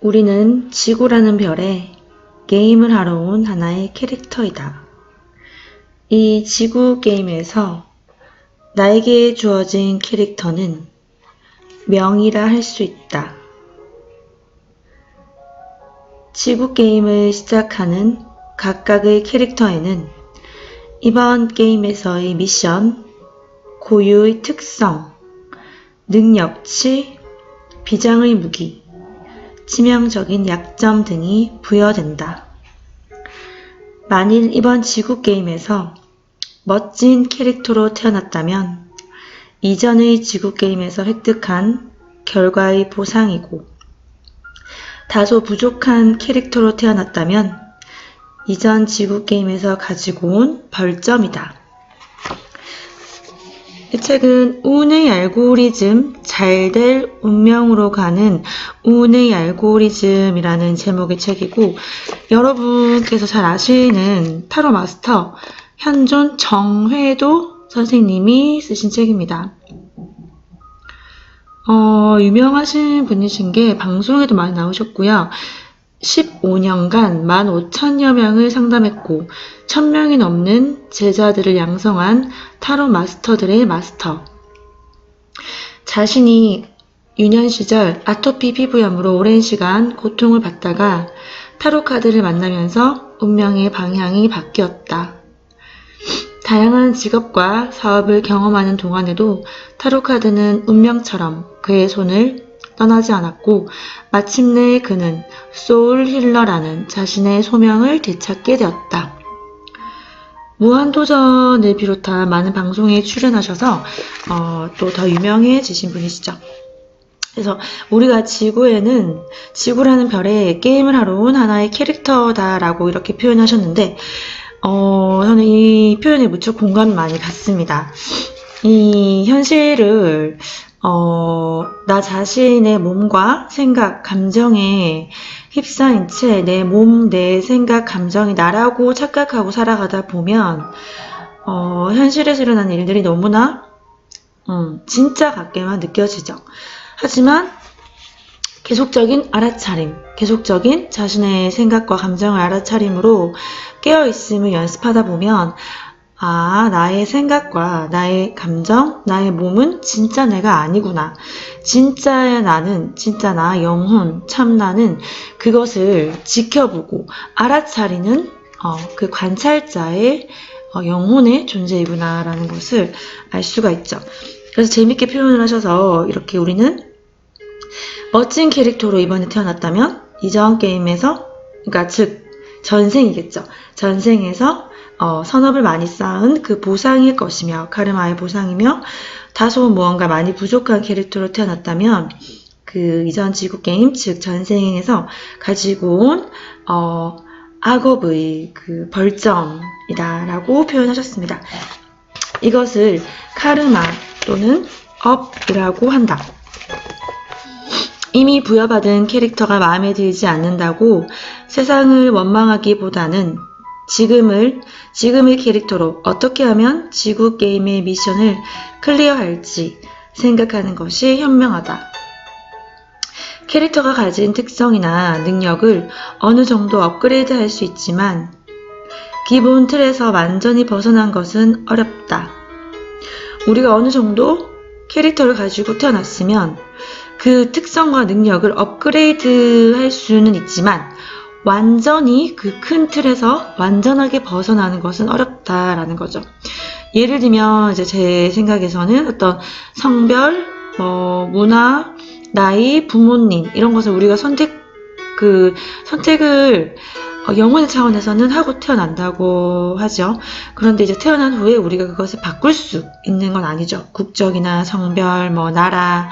우리는 지구라는 별에 게임을 하러 온 하나의 캐릭터이다. 이 지구 게임에서 나에게 주어진 캐릭터는 명이라 할 수 있다. 지구 게임을 시작하는 각각의 캐릭터에는 이번 게임에서의 미션, 고유의 특성, 능력치, 비장의 무기, 치명적인 약점 등이 부여된다. 만일 이번 지구 게임에서 멋진 캐릭터로 태어났다면 이전의 지구 게임에서 획득한 결과의 보상이고, 다소 부족한 캐릭터로 태어났다면 이전 지구 게임에서 가지고 온 벌점이다. 이 책은 운의 알고리즘, 잘될 운명으로 가는 운의 알고리즘이라는 제목의 책이고, 여러분께서 잘 아시는 타로 마스터 현존 정회도 선생님이 쓰신 책입니다. 유명하신 분이신 게 방송에도 많이 나오셨고요. 15년간 15,000여 명을 상담했고 1000명이 넘는 제자들을 양성한 타로 마스터들의 마스터. 자신이 유년 시절 아토피 피부염으로 오랜 시간 고통을 받다가 타로 카드를 만나면서 운명의 방향이 바뀌었다. 다양한 직업과 사업을 경험하는 동안에도 타로 카드는 운명처럼 그의 손을 떠나지 않았고, 마침내 그는 소울 힐러라는 자신의 소명을 되찾게 되었다. 무한도전을 비롯한 많은 방송에 출연하셔서 또 더 유명해지신 분이시죠. 그래서 우리가 지구라는 별에 게임을 하러 온 하나의 캐릭터다라고 이렇게 표현하셨는데, 저는 이 표현에 무척 공감이 많이 갔습니다. 이 현실을 나 자신의 몸과 생각, 감정에 휩싸인 채 내 몸, 내 생각, 감정이 나라고 착각하고 살아가다 보면 현실에서 일어나는 일들이 너무나 진짜 같게만 느껴지죠. 하지만 계속적인 알아차림, 계속적인 자신의 생각과 감정을 알아차림으로 깨어있음을 연습하다 보면 나의 생각과 나의 감정, 나의 몸은 진짜 내가 아니구나. 진짜 나는, 진짜 나, 영혼, 참나는 그것을 지켜보고 알아차리는 그 관찰자의 영혼의 존재이구나 라는 것을 알 수가 있죠. 그래서 재밌게 표현을 하셔서 이렇게 우리는 멋진 캐릭터로 이번에 태어났다면 이전 게임에서, 그러니까 즉 전생이겠죠. 전생에서 선업을 많이 쌓은 그 보상일 것이며, 카르마의 보상이며, 다소 무언가 많이 부족한 캐릭터로 태어났다면 그 이전 지구 게임, 즉 전생에서 가지고 온 악업의 그 벌점이다 라고 표현하셨습니다. 이것을 카르마 또는 업이라고 한다. 이미 부여받은 캐릭터가 마음에 들지 않는다고 세상을 원망하기보다는 지금의 캐릭터로 어떻게 하면 지구 게임의 미션을 클리어할지 생각하는 것이 현명하다. 캐릭터가 가진 특성이나 능력을 어느 정도 업그레이드 할 수 있지만 기본 틀에서 완전히 벗어난 것은 어렵다. 우리가 어느 정도 캐릭터를 가지고 태어났으면 그 특성과 능력을 업그레이드 할 수는 있지만 완전히 그 큰 틀에서 완전하게 벗어나는 것은 어렵다라는 거죠. 예를 들면 이제 제 생각에서는 어떤 성별, 문화, 나이, 부모님 이런 것을 우리가 선택을 영혼의 차원에서는 하고 태어난다고 하죠. 그런데 이제 태어난 후에 우리가 그것을 바꿀 수 있는 건 아니죠. 국적이나 성별, 나라,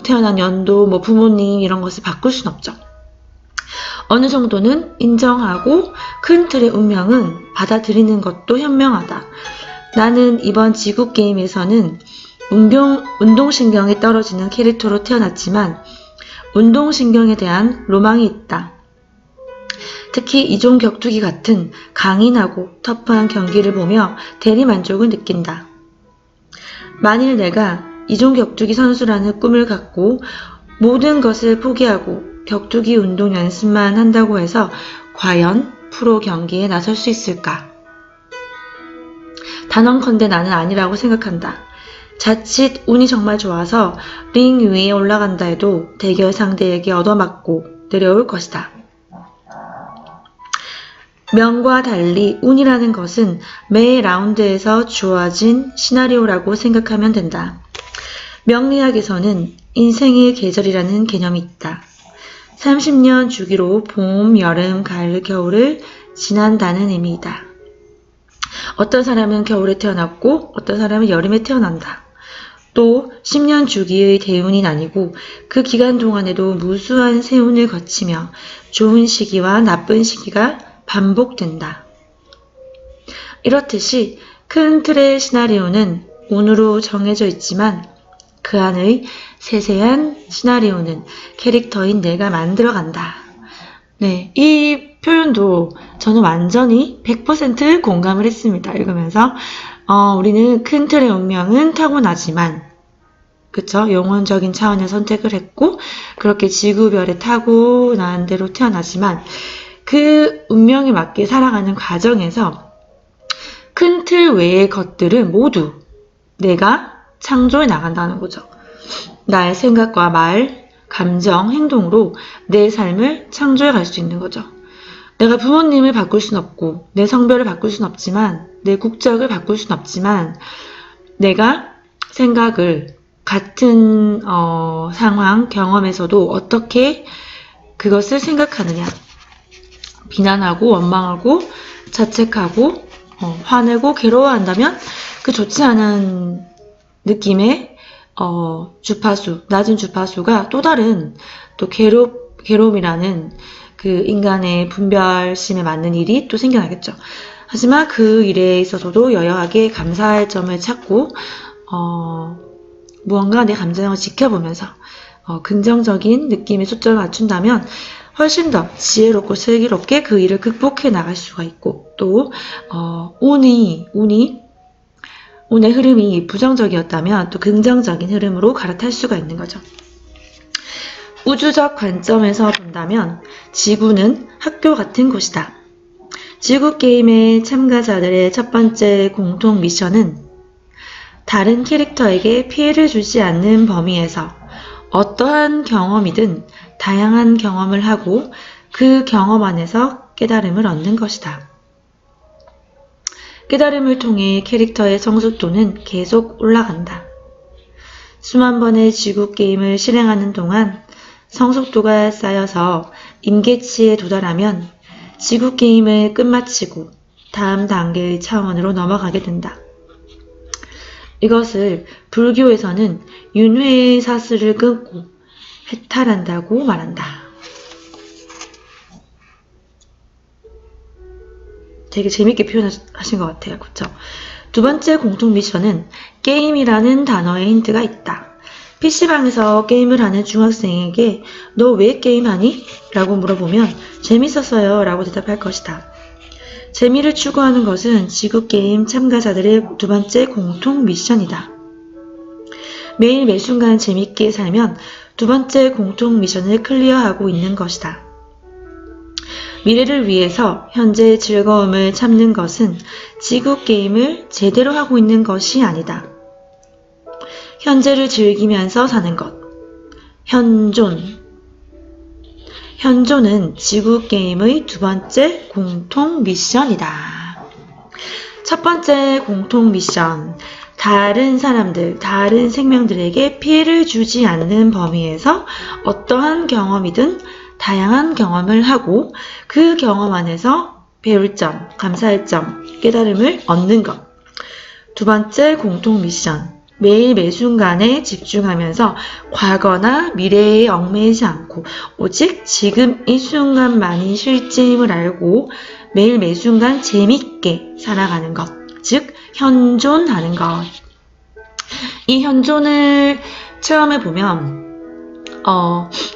태어난 연도, 부모님 이런 것을 바꿀 순 없죠. 어느 정도는 인정하고 큰 틀의 운명은 받아들이는 것도 현명하다. 나는 이번 지구 게임에서는 운동신경이 떨어지는 캐릭터로 태어났지만 운동신경에 대한 로망이 있다. 특히 이종 격투기 같은 강인하고 터프한 경기를 보며 대리만족을 느낀다. 만일 내가 이종 격투기 선수라는 꿈을 갖고 모든 것을 포기하고 격투기 운동 연습만 한다고 해서 과연 프로 경기에 나설 수 있을까? 단언컨대 나는 아니라고 생각한다. 자칫 운이 정말 좋아서 링 위에 올라간다 해도 대결 상대에게 얻어맞고 내려올 것이다. 명과 달리 운이라는 것은 매 라운드에서 주어진 시나리오라고 생각하면 된다. 명리학에서는 인생의 계절이라는 개념이 있다. 30년 주기로 봄, 여름, 가을, 겨울을 지난다는 의미이다. 어떤 사람은 겨울에 태어났고 어떤 사람은 여름에 태어난다. 또 10년 주기의 대운이 나뉘고 그 기간 동안에도 무수한 세운을 거치며 좋은 시기와 나쁜 시기가 반복된다. 이렇듯이 큰 틀의 시나리오는 운으로 정해져 있지만 그 안의 세세한 시나리오는 캐릭터인 내가 만들어간다. 네, 이 표현도 저는 완전히 100% 공감을 했습니다. 읽으면서 우리는 큰 틀의 운명은 타고나지만 그쵸? 영혼적인 차원의 선택을 했고 그렇게 지구별에 타고난 대로 태어나지만 그 운명에 맞게 살아가는 과정에서 큰 틀 외의 것들은 모두 내가 창조해 나간다는 거죠. 나의 생각과 말, 감정, 행동으로 내 삶을 창조해 갈 수 있는 거죠. 내가 부모님을 바꿀 순 없고 내 성별을 바꿀 순 없지만 내 국적을 바꿀 순 없지만 내가 생각을 같은 상황, 경험에서도 어떻게 그것을 생각하느냐 비난하고 원망하고 자책하고 화내고 괴로워한다면 그 좋지 않은 느낌의 주파수, 낮은 주파수가 또 다른 또 괴로움이라는 그 인간의 분별심에 맞는 일이 또 생겨나겠죠. 하지만 그 일에 있어서도 여여하게 감사할 점을 찾고 무언가 내 감정을 지켜보면서 긍정적인 느낌에 초점을 맞춘다면 훨씬 더 지혜롭고 슬기롭게 그 일을 극복해 나갈 수가 있고 또 운의 흐름이 부정적이었다면 또 긍정적인 흐름으로 갈아탈 수가 있는 거죠. 우주적 관점에서 본다면 지구는 학교 같은 곳이다. 지구게임의 참가자들의 첫 번째 공통 미션은 다른 캐릭터에게 피해를 주지 않는 범위에서 어떠한 경험이든 다양한 경험을 하고 그 경험 안에서 깨달음을 얻는 것이다. 깨달음을 통해 캐릭터의 성숙도는 계속 올라간다. 수만 번의 지구게임을 실행하는 동안 성숙도가 쌓여서 임계치에 도달하면 지구게임을 끝마치고 다음 단계의 차원으로 넘어가게 된다. 이것을 불교에서는 윤회의 사슬을 끊고 해탈한다고 말한다. 되게 재밌게 표현하신 것 같아요. 그쵸? 두 번째 공통 미션은 게임이라는 단어의 힌트가 있다. PC방에서 게임을 하는 중학생에게 너 왜 게임하니? 라고 물어보면 재밌었어요 라고 대답할 것이다. 재미를 추구하는 것은 지구게임 참가자들의 두 번째 공통 미션이다. 매일 매순간 재밌게 살면 두 번째 공통 미션을 클리어하고 있는 것이다. 미래를 위해서 현재의 즐거움을 참는 것은 지구게임을 제대로 하고 있는 것이 아니다. 현재를 즐기면서 사는 것. 현존은 지구게임의 두 번째 공통 미션이다. 첫 번째 공통 미션. 다른 사람들, 다른 생명들에게 피해를 주지 않는 범위에서 어떠한 경험이든 다양한 경험을 하고 그 경험 안에서 배울 점, 감사할 점, 깨달음을 얻는 것. 두 번째 공통 미션. 매일 매순간에 집중하면서 과거나 미래에 얽매이지 않고 오직 지금 이 순간만이 실제임을 알고 매일 매순간 재밌게 살아가는 것. 즉 현존하는 것. 이 현존을 체험해 보면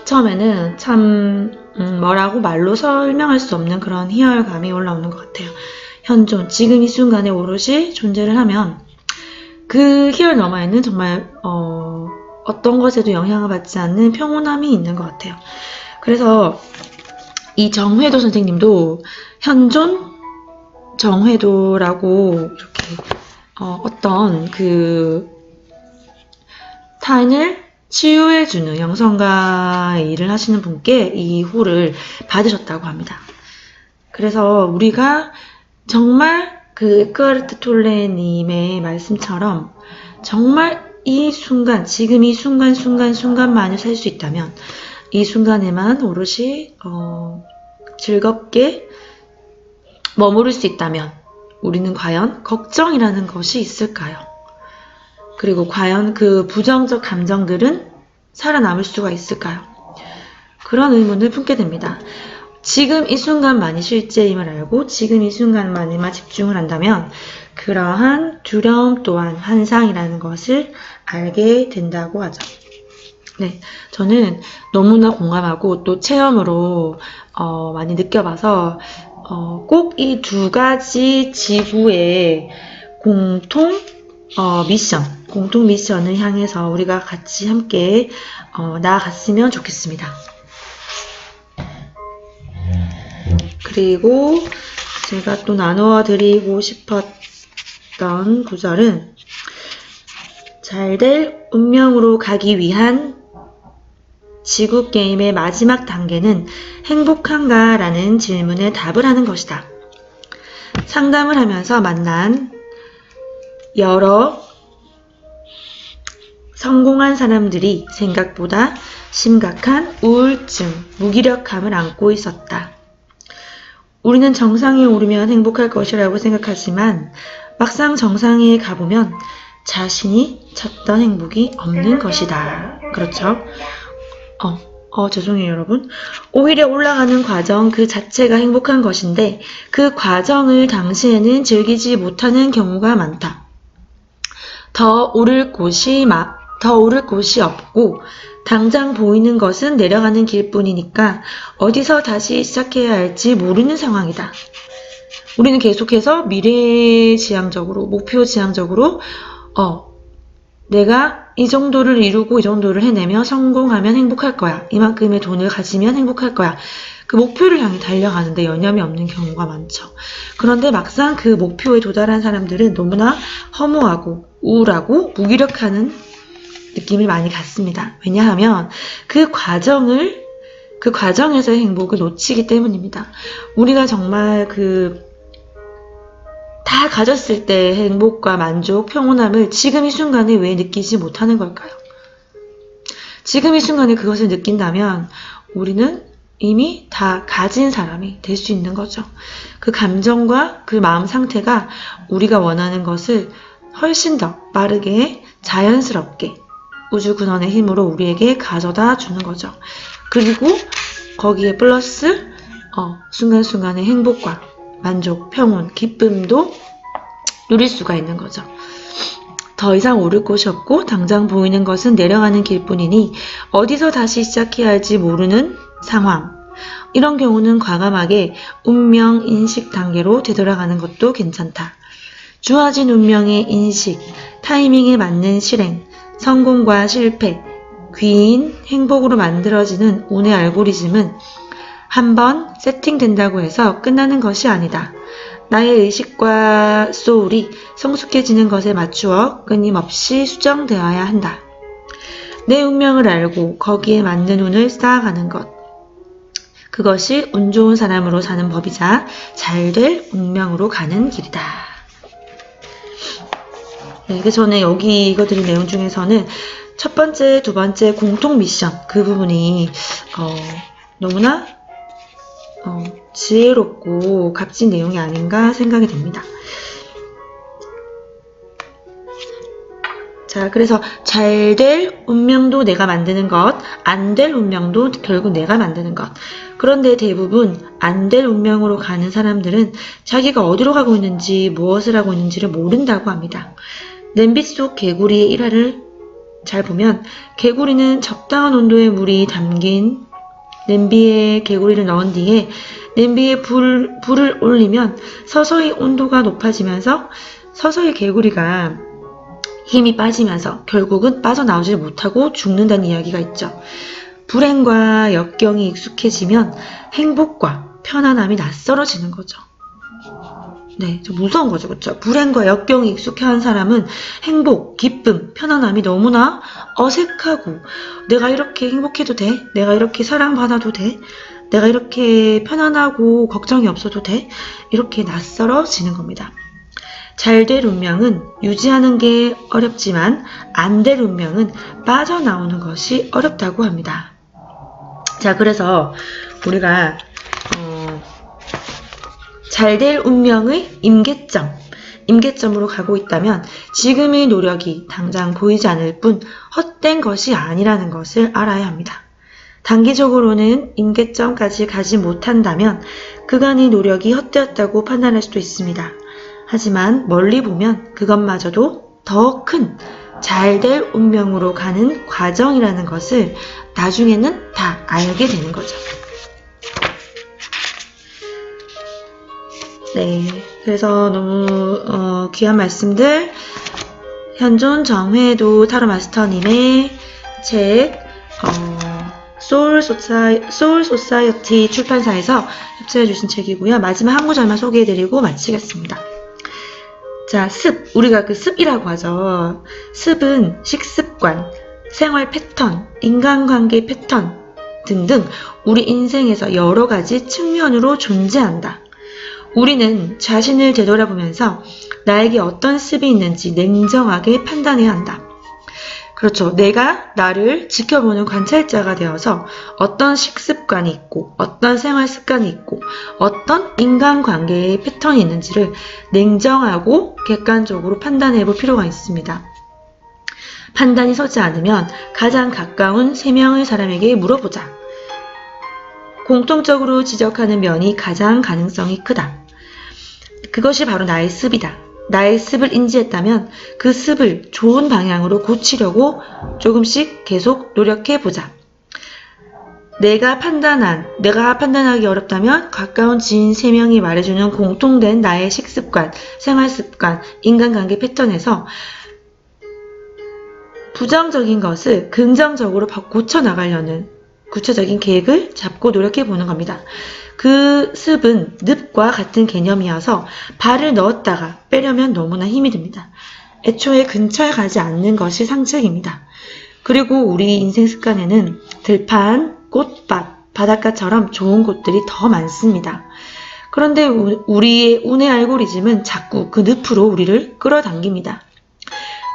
처음에는 참 뭐라고 말로 설명할 수 없는 그런 희열감이 올라오는 것 같아요. 현존, 지금 이 순간에 오롯이 존재를 하면 그 희열 너머에는 정말 어떤 것에도 영향을 받지 않는 평온함이 있는 것 같아요. 그래서 이 정회도 선생님도 현존 정회도라고 이렇게 어떤 그 타인을 치유해주는 영성가의 일을 하시는 분께 이 호를 받으셨다고 합니다. 그래서 우리가 정말 그 에크하르트 톨레님의 말씀처럼 정말 이 순간, 지금 이 순간만을 살 수 있다면 이 순간에만 오롯이 즐겁게 머무를 수 있다면 우리는 과연 걱정이라는 것이 있을까요? 그리고 과연 그 부정적 감정들은 살아남을 수가 있을까요? 그런 의문을 품게 됩니다. 지금 이 순간만이 실제임을 알고 지금 이 순간만에만 집중을 한다면 그러한 두려움 또한 환상이라는 것을 알게 된다고 하죠. 네, 저는 너무나 공감하고 또 체험으로 많이 느껴봐서 꼭 이 두 가지 지구의 공통 미션을 향해서 우리가 같이 함께 나아갔으면 좋겠습니다. 그리고 제가 또 나누어 드리고 싶었던 구절은 잘될 운명으로 가기 위한 지구 게임의 마지막 단계는 행복한가? 라는 질문에 답을 하는 것이다. 상담을 하면서 만난 여러 성공한 사람들이 생각보다 심각한 우울증, 무기력함을 안고 있었다. 우리는 정상에 오르면 행복할 것이라고 생각하지만 막상 정상에 가보면 자신이 찾던 행복이 없는 것이다. 그렇죠? 죄송해요, 여러분. 오히려 올라가는 과정 그 자체가 행복한 것인데 그 과정을 당시에는 즐기지 못하는 경우가 많다. 더 오를 곳이 없고 당장 보이는 것은 내려가는 길뿐이니까 어디서 다시 시작해야 할지 모르는 상황이다. 우리는 계속해서 미래지향적으로, 목표지향적으로 내가 이 정도를 이루고 이 정도를 해내며 성공하면 행복할 거야. 이만큼의 돈을 가지면 행복할 거야. 그 목표를 향해 달려가는데 여념이 없는 경우가 많죠. 그런데 막상 그 목표에 도달한 사람들은 너무나 허무하고 우울하고 무기력하는 느낌을 많이 갖습니다. 왜냐하면 그 과정에서의 행복을 놓치기 때문입니다. 우리가 정말 다 가졌을 때 행복과 만족, 평온함을 지금 이 순간에 왜 느끼지 못하는 걸까요? 지금 이 순간에 그것을 느낀다면 우리는 이미 다 가진 사람이 될 수 있는 거죠. 그 감정과 그 마음 상태가 우리가 원하는 것을 훨씬 더 빠르게, 자연스럽게 우주 근원의 힘으로 우리에게 가져다 주는 거죠. 그리고 거기에 플러스 순간순간의 행복과 만족, 평온, 기쁨도 누릴 수가 있는 거죠. 더 이상 오를 곳이 없고 당장 보이는 것은 내려가는 길뿐이니 어디서 다시 시작해야 할지 모르는 상황. 이런 경우는 과감하게 운명 인식 단계로 되돌아가는 것도 괜찮다. 주어진 운명의 인식, 타이밍에 맞는 실행, 성공과 실패, 귀인, 행복으로 만들어지는 운의 알고리즘은 한번 세팅된다고 해서 끝나는 것이 아니다. 나의 의식과 소울이 성숙해지는 것에 맞추어 끊임없이 수정되어야 한다. 내 운명을 알고 거기에 맞는 운을 쌓아가는 것. 그것이 운 좋은 사람으로 사는 법이자 잘될 운명으로 가는 길이다. 네, 그래서 저는 여기 읽어드린 내용 중에서는 첫 번째, 두 번째 공통 미션 그 부분이 너무나 지혜롭고 값진 내용이 아닌가 생각이 됩니다. 자, 그래서 잘 될 운명도 내가 만드는 것, 안 될 운명도 결국 내가 만드는 것. 그런데 대부분 안 될 운명으로 가는 사람들은 자기가 어디로 가고 있는지, 무엇을 하고 있는지를 모른다고 합니다. 냄비 속 개구리의 일화를 잘 보면 개구리는 적당한 온도의 물이 담긴 냄비에 개구리를 넣은 뒤에 냄비에 불을 올리면 서서히 온도가 높아지면서 서서히 개구리가 힘이 빠지면서 결국은 빠져나오질 못하고 죽는다는 이야기가 있죠. 불행과 역경이 익숙해지면 행복과 편안함이 낯설어지는 거죠. 네, 좀 무서운 거죠. 그렇죠? 불행과 역경이 익숙한 사람은 행복, 기쁨, 편안함이 너무나 어색하고 내가 이렇게 행복해도 돼? 내가 이렇게 사랑받아도 돼? 내가 이렇게 편안하고 걱정이 없어도 돼? 이렇게 낯설어지는 겁니다. 잘 될 운명은 유지하는 게 어렵지만 안 될 운명은 빠져나오는 것이 어렵다고 합니다. 자, 그래서 우리가 잘 될 운명의 임계점으로 가고 있다면 지금의 노력이 당장 보이지 않을 뿐 헛된 것이 아니라는 것을 알아야 합니다. 단기적으로는 임계점까지 가지 못한다면 그간의 노력이 헛되었다고 판단할 수도 있습니다. 하지만 멀리 보면 그것마저도 더 큰 잘 될 운명으로 가는 과정이라는 것을 나중에는 다 알게 되는 거죠. 네, 그래서 너무 귀한 말씀들 현존 정회도 타로 마스터님의 책 소울 소사이어티 출판사에서 협찬해 주신 책이고요. 마지막 한 구절만 소개해드리고 마치겠습니다. 자, 습. 우리가 그 습이라고 하죠. 습은 식습관, 생활 패턴, 인간관계 패턴 등등 우리 인생에서 여러 가지 측면으로 존재한다. 우리는 자신을 되돌아보면서 나에게 어떤 습이 있는지 냉정하게 판단해야 한다. 그렇죠. 내가 나를 지켜보는 관찰자가 되어서 어떤 식습관이 있고 어떤 생활 습관이 있고 어떤 인간관계의 패턴이 있는지를 냉정하고 객관적으로 판단해 볼 필요가 있습니다. 판단이 서지 않으면 가장 가까운 3명의 사람에게 물어보자. 공통적으로 지적하는 면이 가장 가능성이 크다. 그것이 바로 나의 습이다. 나의 습을 인지했다면 그 습을 좋은 방향으로 고치려고 조금씩 계속 노력해보자. 내가 판단하기 어렵다면 가까운 지인 3명이 말해주는 공통된 나의 식습관, 생활습관, 인간관계 패턴에서 부정적인 것을 긍정적으로 고쳐나가려는 구체적인 계획을 잡고 노력해보는 겁니다. 그 습은 늪과 같은 개념이어서 발을 넣었다가 빼려면 너무나 힘이 듭니다. 애초에 근처에 가지 않는 것이 상책입니다. 그리고 우리 인생 습관에는 들판, 꽃밭, 바닷가처럼 좋은 곳들이 더 많습니다. 그런데 우리의 운의 알고리즘은 자꾸 그 늪으로 우리를 끌어당깁니다.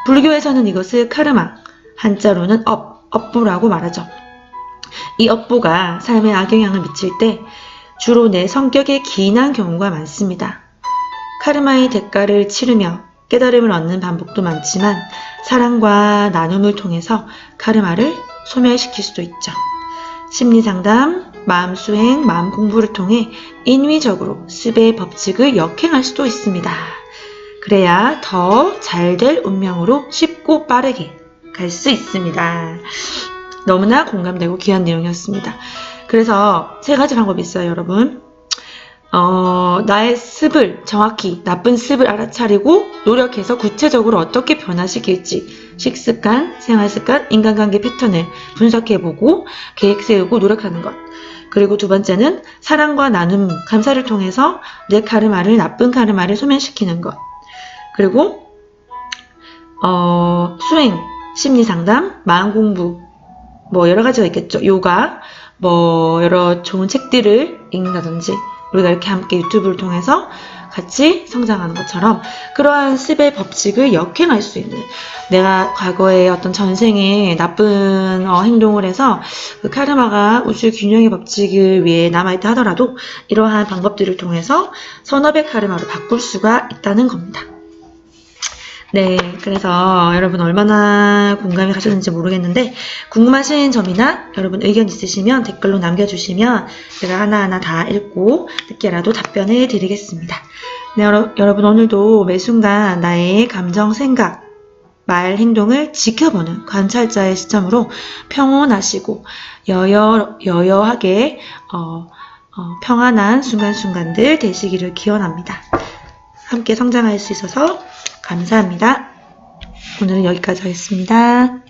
불교에서는 이것을 카르마, 한자로는 업보라고 말하죠. 이 업보가 삶에 악영향을 미칠 때 주로 내 성격에 기인한 경우가 많습니다. 카르마의 대가를 치르며 깨달음을 얻는 방법도 많지만 사랑과 나눔을 통해서 카르마를 소멸시킬 수도 있죠. 심리상담, 마음수행, 마음공부를 통해 인위적으로 습의 법칙을 역행할 수도 있습니다. 그래야 더 잘 될 운명으로 쉽고 빠르게 갈 수 있습니다. 너무나 공감되고 귀한 내용이었습니다. 그래서 3가지 방법이 있어요, 여러분. 나의 습을 정확히 나쁜 습을 알아차리고 노력해서 구체적으로 어떻게 변화시킬지 식습관, 생활습관, 인간관계 패턴을 분석해보고 계획 세우고 노력하는 것. 그리고 2번째는 사랑과 나눔, 감사를 통해서 내 나쁜 카르마를 소멸시키는 것. 그리고 수행, 심리상담, 마음공부 여러 가지가 있겠죠. 요가, 여러 좋은 책들을 읽는다든지 우리가 이렇게 함께 유튜브를 통해서 같이 성장하는 것처럼 그러한 습의 법칙을 역행할 수 있는, 내가 과거에 어떤 전생에 나쁜 행동을 해서 그 카르마가 우주 균형의 법칙을 위해 남아있다 하더라도 이러한 방법들을 통해서 선업의 카르마로 바꿀 수가 있다는 겁니다. 네, 그래서 여러분 얼마나 공감이 가셨는지 모르겠는데 궁금하신 점이나 여러분 의견 있으시면 댓글로 남겨주시면 제가 하나하나 다 읽고 늦게라도 답변해 드리겠습니다. 네, 여러분 오늘도 매 순간 나의 감정, 생각, 말, 행동을 지켜보는 관찰자의 시점으로 평온하시고 여여하게 평안한 순간순간들 되시기를 기원합니다. 함께 성장할 수 있어서 감사합니다. 오늘은 여기까지 하겠습니다.